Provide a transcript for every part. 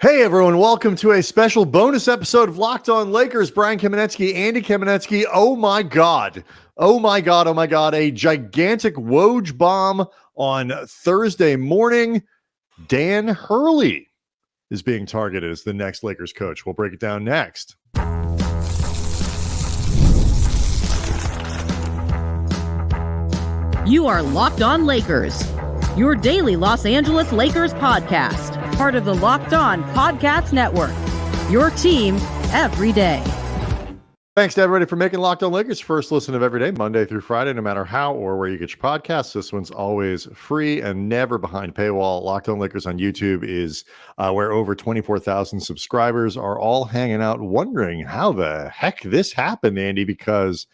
Hey everyone, welcome to a special bonus episode of Locked On Lakers. Brian Kamenetzky, Andy Kamenetzky. Oh my God, a gigantic Woj bomb on Thursday morning. Dan Hurley is being targeted as the next Lakers coach. We'll break it down next. You are Locked On Lakers, your daily Los Angeles Lakers podcast. Part of the Locked On Podcast Network, your team every day. Thanks to everybody for making Locked On Lakers first listen of every day, Monday through Friday, no matter how or where you get your podcasts. This one's always free and never behind paywall. Locked On Lakers on YouTube is where over 24,000 subscribers are all hanging out wondering how the heck this happened, Andy, because,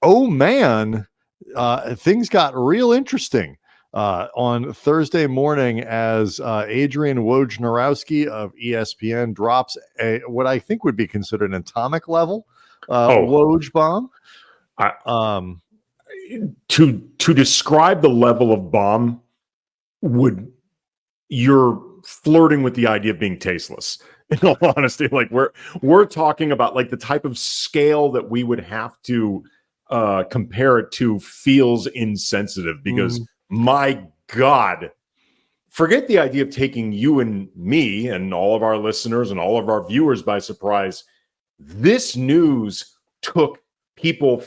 oh man, things got real interesting. On Thursday morning as Adrian Wojnarowski of ESPN drops what I think would be considered an atomic level Woj bomb. To describe the level of bomb, you're flirting with the idea of being tasteless. In all honesty, like we're talking about like the type of scale that we would have to compare it to feels insensitive because. My God, forget the idea of taking you and me and all of our listeners and all of our viewers by surprise. This news took people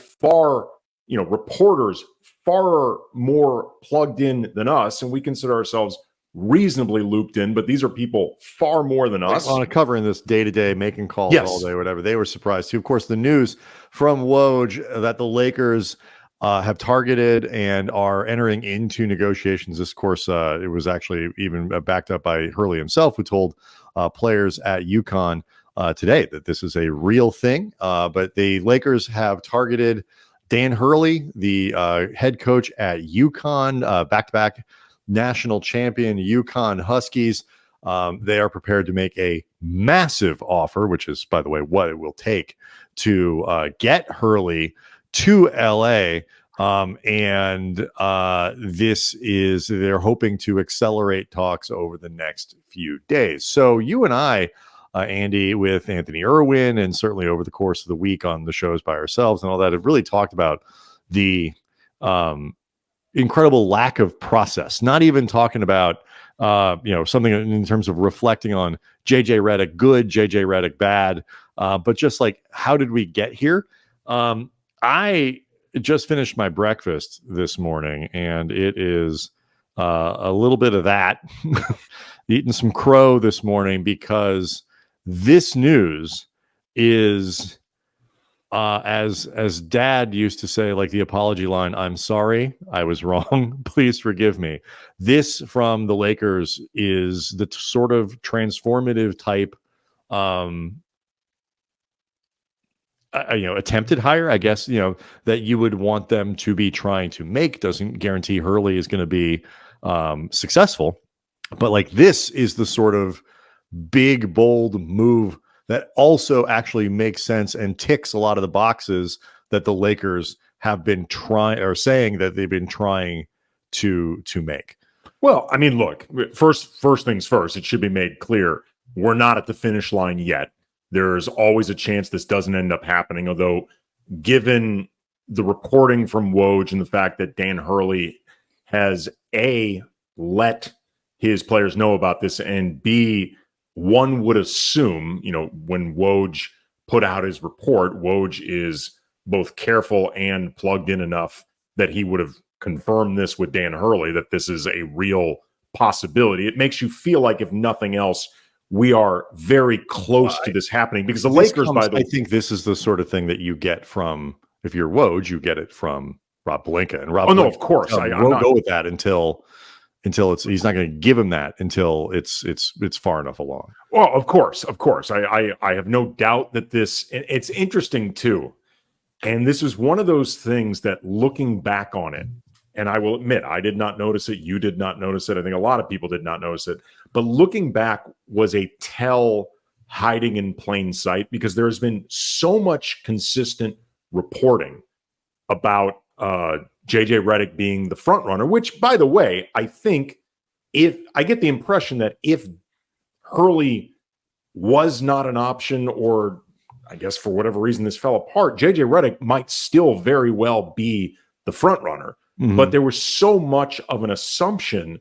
reporters far more plugged in than us, and we consider ourselves reasonably looped in, but these are people far more than us. On covering this day-to-day, making calls all day, whatever. They were surprised too. Of course, the news from Woj that the Lakers have targeted and are entering into negotiations. This, of course, it was actually even backed up by Hurley himself, who told players at UConn today that this is a real thing. But the Lakers have targeted Dan Hurley, the head coach at UConn, back-to-back national champion UConn Huskies. They are prepared to make a massive offer, which is, by the way, what it will take to get Hurley to LA. This is, they're hoping to accelerate talks over the next few days. So you and I, Andy, with Anthony Irwin, and certainly over the course of the week on the shows by ourselves and all that, have really talked about the incredible lack of process, not even talking about, something in terms of reflecting on JJ Redick good, JJ Redick bad, but just like, how did we get here? I just finished my breakfast this morning, and it is a little bit of that. Eating some crow this morning because this news is, as Dad used to say, like the apology line, "I'm sorry, I was wrong. Please forgive me." This from the Lakers is the sort of transformative type attempted hire, I guess, that you would want them to be trying to make. Doesn't guarantee Hurley is going to be successful, but like this is the sort of big, bold move that also actually makes sense and ticks a lot of the boxes that the Lakers have been trying, or saying that they've been trying to make. Well, I mean, look, first things first, it should be made clear we're not at the finish line yet. There's always a chance this doesn't end up happening, although given the reporting from Woj and the fact that Dan Hurley has A, let his players know about this, and B, one would assume, when Woj put out his report, Woj is both careful and plugged in enough that he would have confirmed this with Dan Hurley, that this is a real possibility. It makes you feel like, if nothing else, we are very close to this happening, because the Lakers, by the way, I think this is the sort of thing that you get from, if you're Woj, you get it from Rob Pelinka. And Rob, no, of course, I won't go with that until it's, he's not going to give him that until it's far enough along. Well, of course, I have no doubt that this. It's interesting too, and this is one of those things that, looking back on it, and I will admit, I did not notice it. You did not notice it. I think a lot of people did not notice it. But looking back was a tell hiding in plain sight, because there has been so much consistent reporting about JJ Redick being the front runner, which, by the way, I think, if I get the impression that if Hurley was not an option, or I guess for whatever reason this fell apart, JJ Redick might still very well be the front runner. But there was so much of an assumption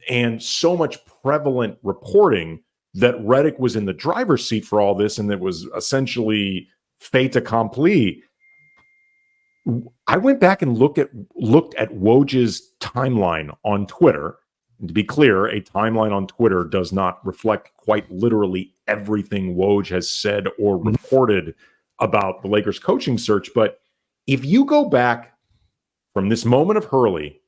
and so much prevalent reporting that Redick was in the driver's seat for all this, and it was essentially fait accompli. I went back and looked at Woj's timeline on Twitter. And to be clear, a timeline on Twitter does not reflect quite literally everything Woj has said or reported about the Lakers coaching search. But if you go back from this moment of Hurley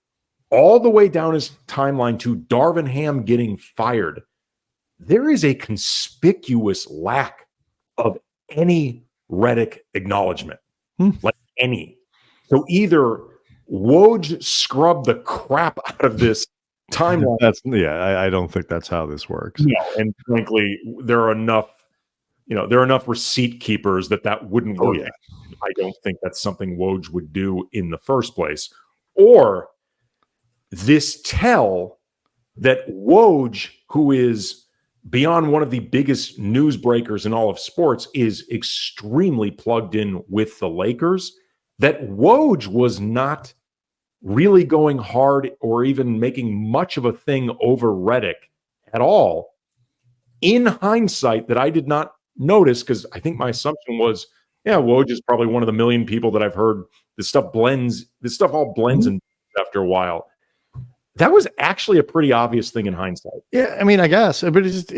all the way down his timeline to Darvin Ham getting fired, there is a conspicuous lack of any Redick acknowledgement, like any. So either Woj scrubbed the crap out of this timeline. I don't think that's how this works. No, and frankly, there are enough receipt keepers that wouldn't work. Yeah. I don't think that's something Woj would do in the first place. Or this tell that Woj, who is beyond one of the biggest news breakers in all of sports, is extremely plugged in with the Lakers, that Woj was not really going hard or even making much of a thing over Redick at all. In hindsight, that I did not notice, because I think my assumption was, yeah, Woj is probably one of the million people that I've heard this stuff all blends in after a while. That was actually a pretty obvious thing in hindsight. Yeah, I mean, I guess, but it's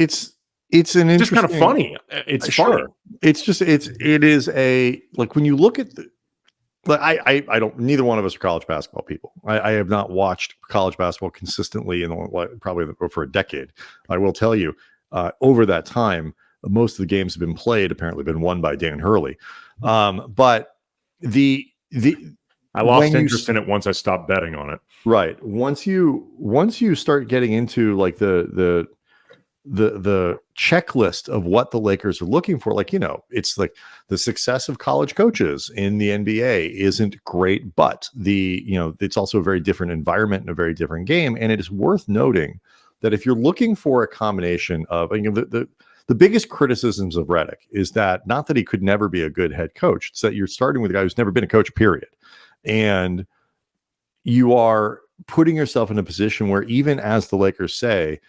an interesting, just kind of funny. It's funny. It is a, like, when you look at the, like, I don't, neither one of us are college basketball people. I have not watched college basketball consistently probably for a decade. I will tell you, over that time, most of the games have been played, apparently been won by Dan Hurley. But I lost interest in it once I stopped betting on it. Right. Once you start getting into like the checklist of what the Lakers are looking for, like, it's like the success of college coaches in the NBA isn't great, but it's also a very different environment and a very different game. And it is worth noting that if you're looking for a combination of, the biggest criticisms of Redick is that, not that he could never be a good head coach, it's that you're starting with a guy who's never been a coach, period. And you are putting yourself in a position where, even as the Lakers say,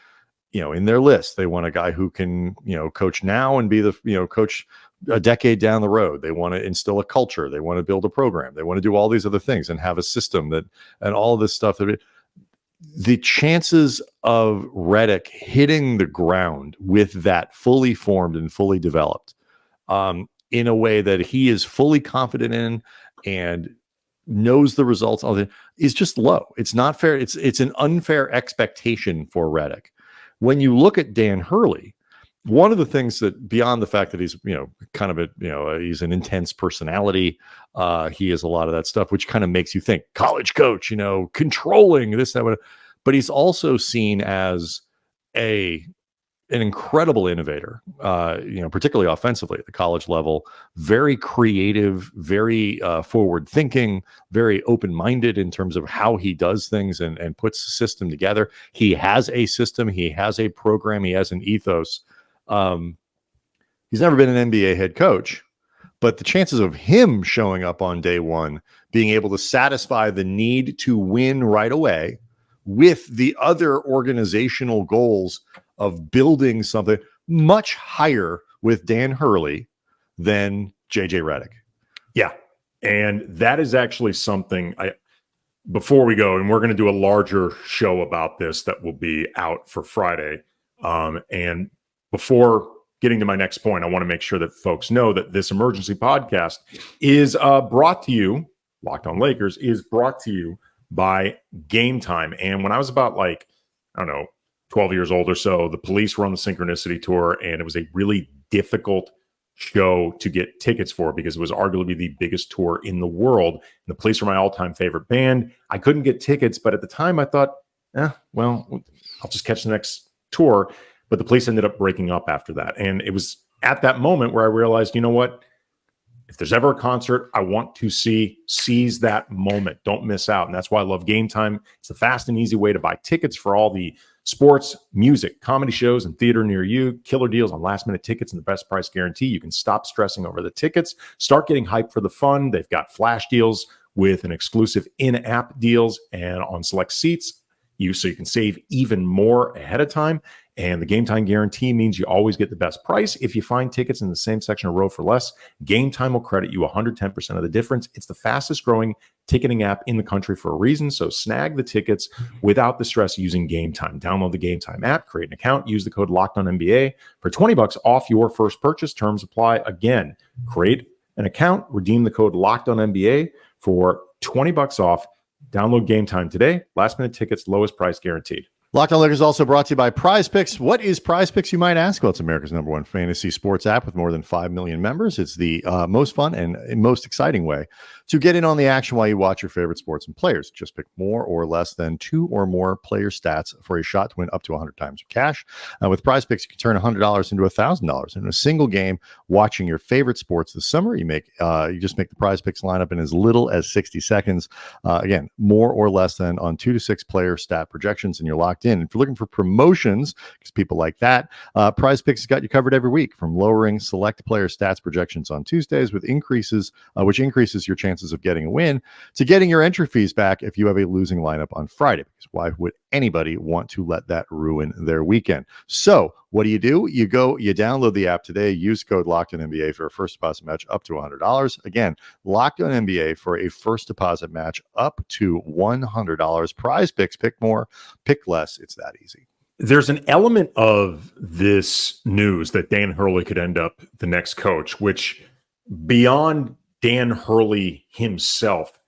in their list, they want a guy who can, coach now and be the, coach a decade down the road. They want to instill a culture. They want to build a program. They want to do all these other things and have a system and all this stuff. The chances of Redick hitting the ground with that fully formed and fully developed in a way that he is fully confident in and knows the results of it is just low. It's not fair. It's an unfair expectation for Redick. When you look at Dan Hurley, one of the things that, beyond the fact that he's, kind of he's an intense personality, he is a lot of that stuff, which kind of makes you think college coach, controlling this, that, whatever. But he's also seen as an incredible innovator, particularly offensively at the college level, very creative, very forward thinking, very open-minded in terms of how he does things and puts the system together. He has a system, he has a program, he has an ethos. He's never been an NBA head coach, but the chances of him showing up on day one, being able to satisfy the need to win right away with the other organizational goals of building something, much higher with Dan Hurley than JJ Redick. Yeah. And that is actually something before we go, and we're going to do a larger show about this that will be out for Friday. And before getting to my next point, I want to make sure that folks know that this emergency podcast is brought to you, Locked On Lakers, is brought to you by Game Time. And when I was about 12 years old or so, the Police were on the Synchronicity Tour, and it was a really difficult show to get tickets for because it was arguably the biggest tour in the world. And the Police were my all-time favorite band. I couldn't get tickets, but at the time I thought, I'll just catch the next tour. But the Police ended up breaking up after that. And it was at that moment where I realized, you know what? If there's ever a concert I want to seize that moment. Don't miss out. And that's why I love Game Time. It's the fast and easy way to buy tickets for all the sports, music, comedy shows, and theater near you. Killer deals on last-minute tickets and the best price guarantee. You can stop stressing over the tickets. Start getting hyped for the fun. They've got flash deals with an exclusive in-app deals and on select seats. So you can save even more ahead of time. And the Game Time guarantee means you always get the best price. If you find tickets in the same section or row for less, Game Time will credit you 110% of the difference. It's the fastest growing ticketing app in the country for a reason. So snag the tickets without the stress using Game Time. Download the Game Time app, create an account, use the code LOCKEDONNBA for $20 off your first purchase. Terms apply. Again, create an account, redeem the code LOCKEDONNBA for $20 off. Download Game Time today. Last minute tickets, lowest price guaranteed. Locked On Lakers also brought to you by Prize Picks. What is Prize Picks, you might ask? Well, it's America's #1 fantasy sports app with more than 5 million members. It's the most fun and most exciting way to get in on the action while you watch your favorite sports and players. Just pick more or less than 2 or more player stats for a shot to win up to 100 times your cash. With Prize Picks, you can turn $100 into $1,000 in a single game watching your favorite sports this summer. You just make the Prize Picks lineup in as little as 60 seconds. Again, more or less than on 2 to 6 player stat projections, and you're locked in. If you're looking for promotions, because people like that, Prize Picks has got you covered every week, from lowering select player stats projections on Tuesdays with increases, which increases your chances of getting a win, to getting your entry fees back if you have a losing lineup on Friday. Because why would anybody want to let that ruin their weekend? So what do? You download the app today, use code LOCKEDONNBA for a first deposit match up to $100. Again, Locked On NBA for a first deposit match up to $100. Prize Picks, pick more, pick less. It's that easy. There's an element of this news that Dan Hurley could end up the next coach, which beyond Dan Hurley himself,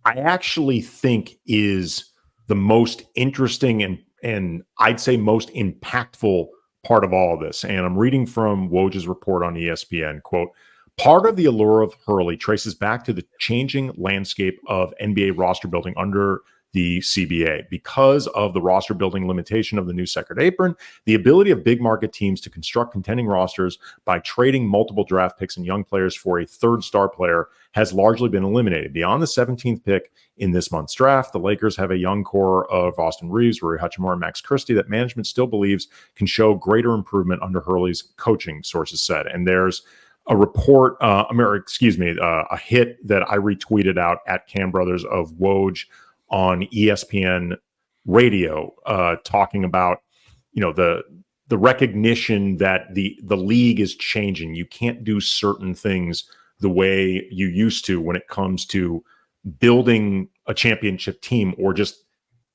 I actually think is the most interesting and I'd say most impactful part of all of this. And I'm reading from Woj's report on ESPN, quote, "Part of the allure of Hurley traces back to the changing landscape of NBA roster building under the CBA. Because of the roster building limitation of the new second apron, the ability of big market teams to construct contending rosters by trading multiple draft picks and young players for a third star player has largely been eliminated. Beyond the 17th pick in this month's draft, the Lakers have a young core of Austin Reeves, Rui Hachimura, and Max Christie that management still believes can show greater improvement under Hurley's coaching," sources said. And there's a report, a hit that I retweeted out at Cam Brothers of Woj on ESPN radio, talking about, the recognition that the league is changing. You can't do certain things the way you used to when it comes to building a championship team, or just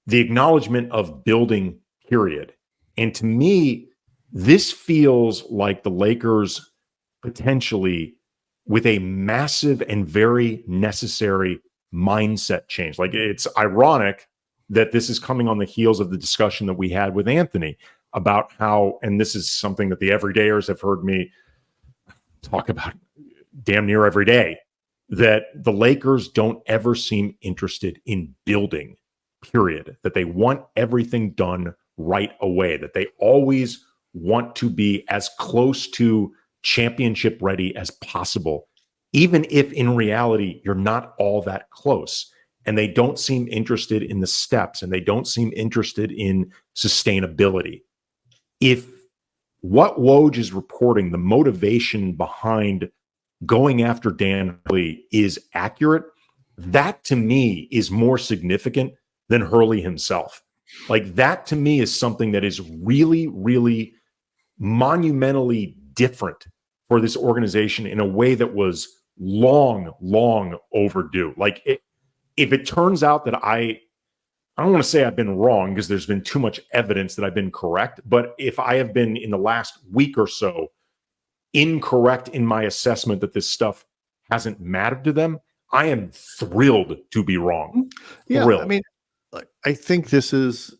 the acknowledgement of building, period. And to me, this feels like the Lakers potentially with a massive and very necessary mindset change. Like, it's ironic that this is coming on the heels of the discussion that we had with Anthony about how, and this is something that the everydayers have heard me talk about damn near every day, that the Lakers don't ever seem interested in building, period. That they want everything done right away, that they always want to be as close to championship ready as possible, even if in reality you're not all that close. And they don't seem interested in the steps, and they don't seem interested in sustainability. If what Woj is reporting, the motivation behind going after Dan Hurley, is accurate, that to me is more significant than Hurley himself. Like, that to me is something that is really, really monumentally different for this organization in a way that was long overdue. Like, if it turns out that I don't want to say I've been wrong, because there's been too much evidence that I've been correct, but if I have been in the last week or so incorrect in my assessment that this stuff hasn't mattered to them, I am thrilled to be wrong. Thrilled. I mean, I think this is,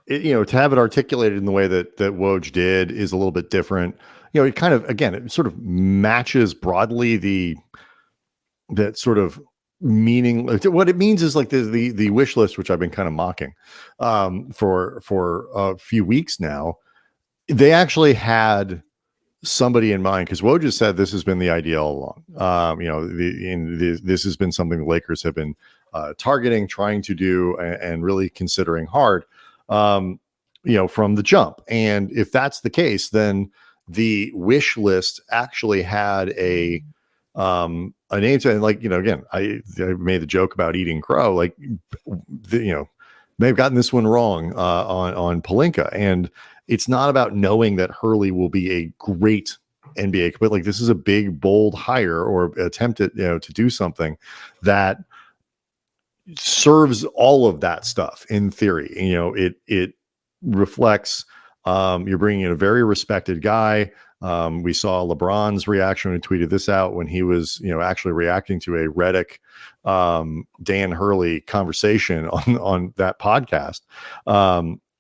to have it articulated in the way that Woj did is a little bit different. It kind of, again, it sort of matches broadly that sort of meaning. What it means is like the wish list, which I've been kind of mocking for a few weeks now. They actually had somebody in mind, because Woj just said this has been the idea all along. This has been something the Lakers have been targeting, trying to do, and really considering hard. from the jump. And if that's the case, then the wish list actually had a name to it. And like, again, I made the joke about eating crow, like, may have gotten this one wrong on Pelinka. And it's not about knowing that Hurley will be a great NBA, but like, this is a big, bold hire or attempt at, to do something that serves all of that stuff in theory. It reflects, you're bringing in a very respected guy. We saw LeBron's reaction when he tweeted this out when he was, actually reacting to a Redick, Dan Hurley conversation on that podcast,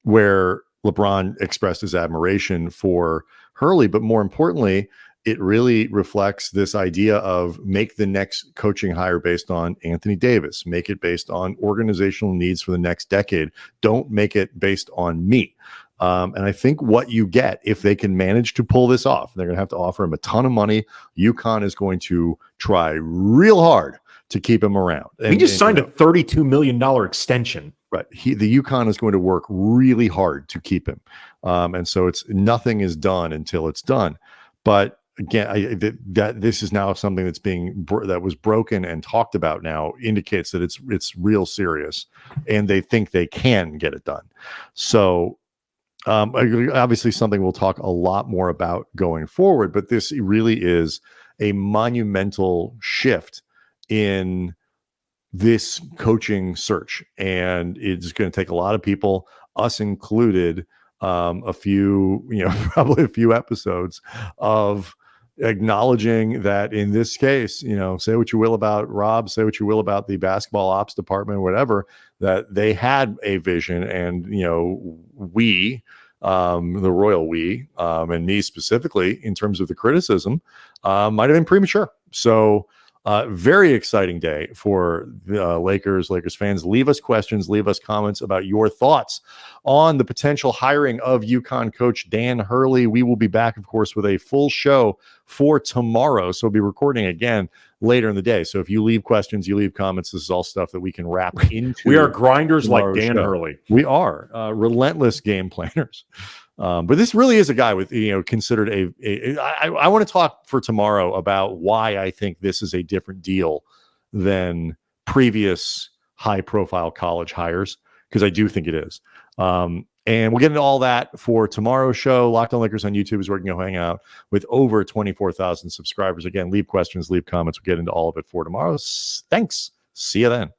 where LeBron expressed his admiration for Hurley. But more importantly, it really reflects this idea of make the next coaching hire based on Anthony Davis, make it based on organizational needs for the next decade. Don't make it based on me. And I think what you get, if they can manage to pull this off, they're going to have to offer him a ton of money. UConn is going to try real hard to keep him around. He just signed a $32 million extension. Right. The UConn is going to work really hard to keep him. And so nothing is done until it's done. But again, that this is now something that's that was broken and talked about now indicates that it's real serious, and they think they can get it done. So obviously something we'll talk a lot more about going forward, but this really is a monumental shift in this coaching search, and it's going to take a lot of people, us included, a few, probably a few episodes of acknowledging that in this case, say what you will about Rob, say what you will about the basketball ops department, whatever, that they had a vision, and we, the royal we, and me specifically, in terms of the criticism, might have been premature. So very exciting day for the Lakers fans. Leave us questions, leave us comments about your thoughts on the potential hiring of UConn coach Dan Hurley. We will be back, of course, with a full show for tomorrow. So we'll be recording again later in the day. So if you leave questions, you leave comments, this is all stuff that we can wrap into. We are grinders like Dan Hurley. We are relentless game planners. But this really is a guy with, considered I want to talk for tomorrow about why I think this is a different deal than previous high profile college hires, because I do think it is. And we'll get into all that for tomorrow's show. Locked On Lakers on YouTube is where you can go hang out with over 24,000 subscribers. Again, leave questions, leave comments. We'll get into all of it for tomorrow. Thanks. See you then.